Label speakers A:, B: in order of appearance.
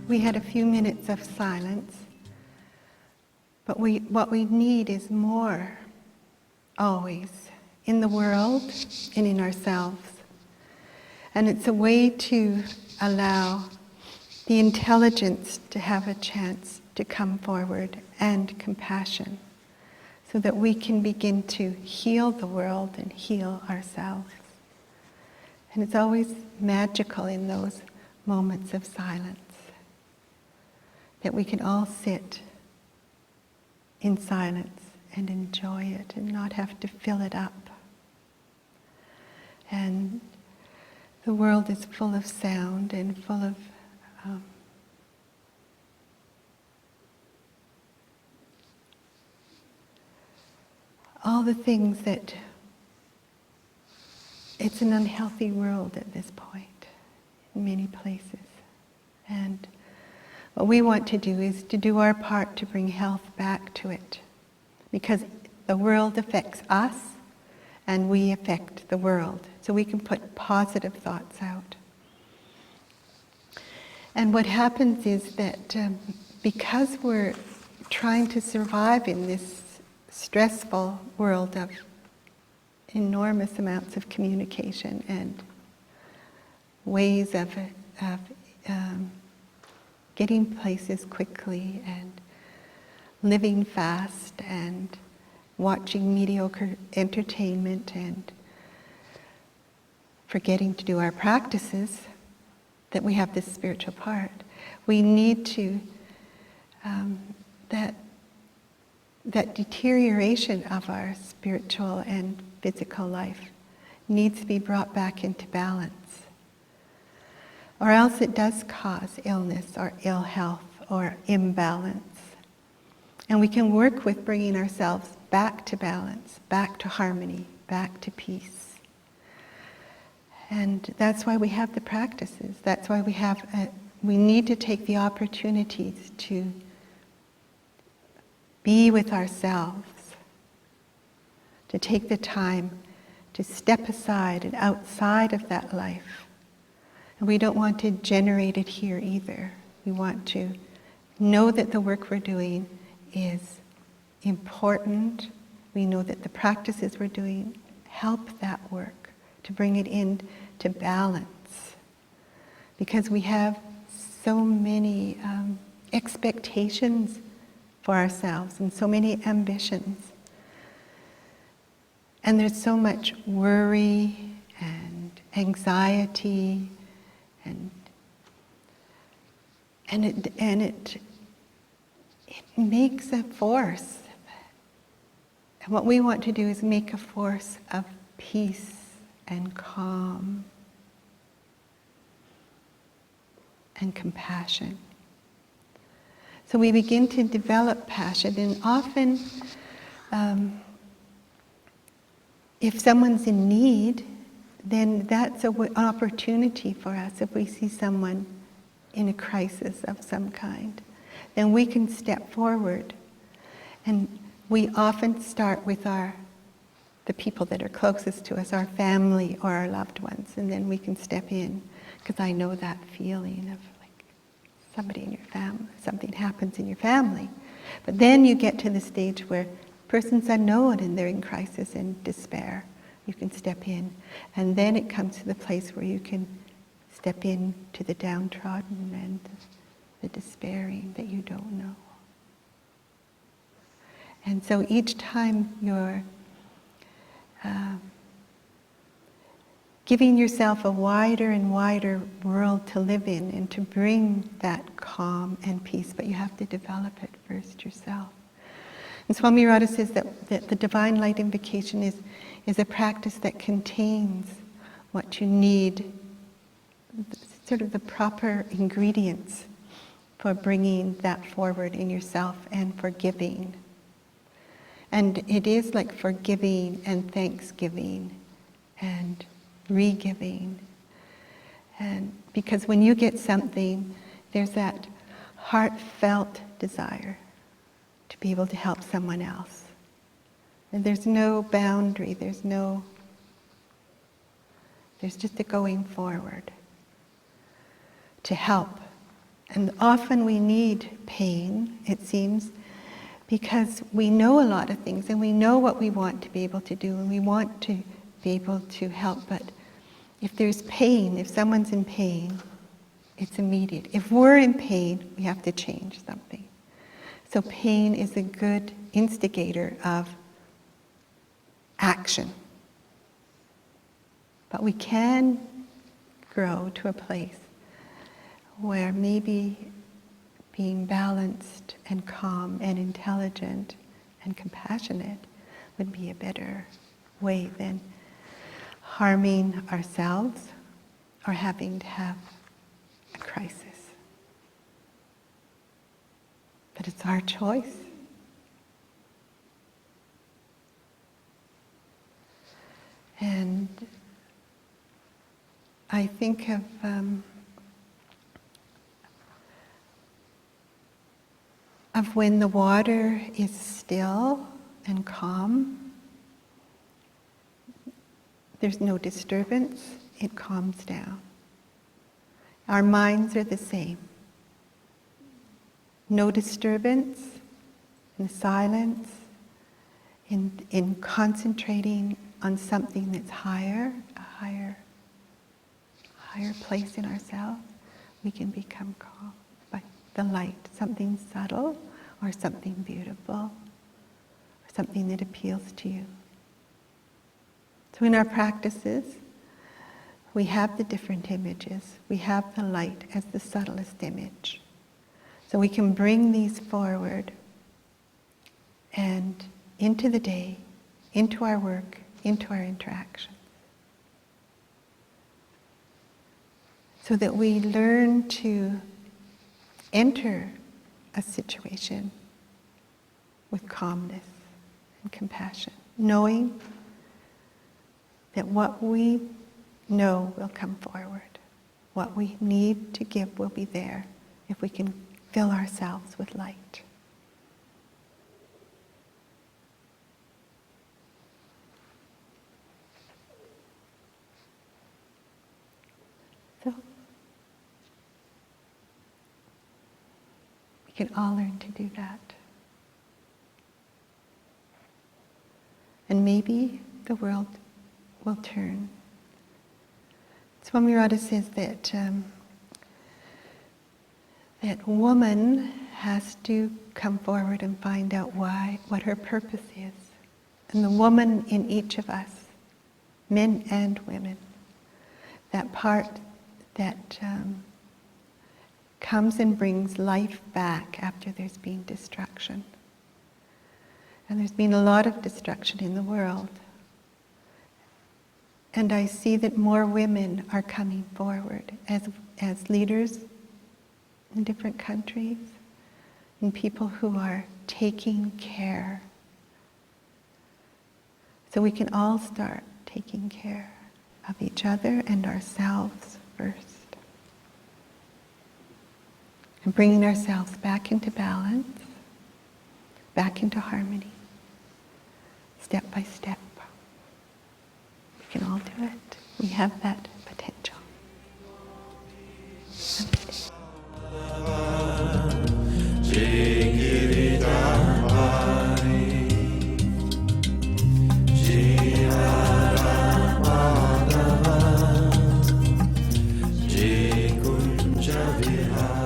A: we had a few minutes of silence, but what we need is more, always, in the world and in ourselves. And it's a way to allow the intelligence to have a chance to come forward, and compassion, so that we can begin to heal the world and heal ourselves. And it's always magical in those moments of silence, that we can all sit in silence and enjoy it and not have to fill it up. And the world is full of sound and full of all the things that, it's an unhealthy world at this point in many places. And what we want to do is to do our part to bring health back to it, because the world affects us and we affect the world. So we can put positive thoughts out. And what happens is that because we're trying to survive in this stressful world of enormous amounts of communication and ways of getting places quickly and living fast and watching mediocre entertainment and forgetting to do our practices, that we have this spiritual part. We need to, that deterioration of our spiritual and physical life needs to be brought back into balance. Or else it does cause illness or ill health or imbalance. And we can work with bringing ourselves back to balance, back to harmony, back to peace. And that's why we have the practices. That's why we need to take the opportunities to be with ourselves, to take the time to step aside and outside of that life. And we don't want to generate it here either. We want to know that the work we're doing is important. We know that the practices we're doing help that work to bring it into balance. Because we have so many expectations for ourselves and so many ambitions. And there's so much worry and anxiety and it makes a force. And what we want to do is make a force of peace and calm and compassion. So we begin to develop passion, and often if someone's in need, then that's an opportunity for us. If we see someone in a crisis of some kind, then we can step forward. And we often start with the people that are closest to us, our family or our loved ones, and then we can step in, because I know that feeling of somebody in your family, something happens in your family. But then you get to the stage where a person's unknown and they're in crisis and despair. You can step in. And then it comes to the place where you can step in to the downtrodden and the despairing that you don't know. And so each time you're giving yourself a wider and wider world to live in and to bring that calm and peace, but you have to develop it first yourself. And Swami Radha says that the Divine Light Invocation is a practice that contains what you need, sort of the proper ingredients for bringing that forward in yourself and for giving. And it is like forgiving and thanksgiving and re-giving. And because when you get something, there's that heartfelt desire to be able to help someone else. And there's no boundary, there's just a going forward to help And often we need pain, it seems, because we know a lot of things and we know what we want to be able to do and we want to be able to help. But if there's pain, if someone's in pain, it's immediate. If we're in pain, we have to change something. So pain is a good instigator of action. But we can grow to a place where maybe being balanced and calm and intelligent and compassionate would be a better way than harming ourselves or having to have a crisis. But it's our choice. And I think of when the water is still and calm, there's no disturbance, it calms down. Our minds are the same. No disturbance, in silence, in concentrating on something that's higher, a higher place in ourselves, we can become calm by the light, something subtle or something beautiful, or something that appeals to you. So in our practices, we have the different images. We have the light as the subtlest image. So we can bring these forward and into the day, into our work, into our interactions. So that we learn to enter a situation with calmness and compassion, knowing that what we know will come forward. What we need to give will be there if we can fill ourselves with light. So we can all learn to do that. And maybe the world will turn. Swami Radha says that that woman has to come forward and find out what her purpose is. And the woman in each of us, men and women, that part that comes and brings life back after there's been destruction. And there's been a lot of destruction in the world. And I see that more women are coming forward as leaders in different countries, and people who are taking care. So we can all start taking care of each other and ourselves first. And bringing ourselves back into balance, back into harmony, step by step. We can all do it. We have that potential. Namaste. Jai Kunja Vihara.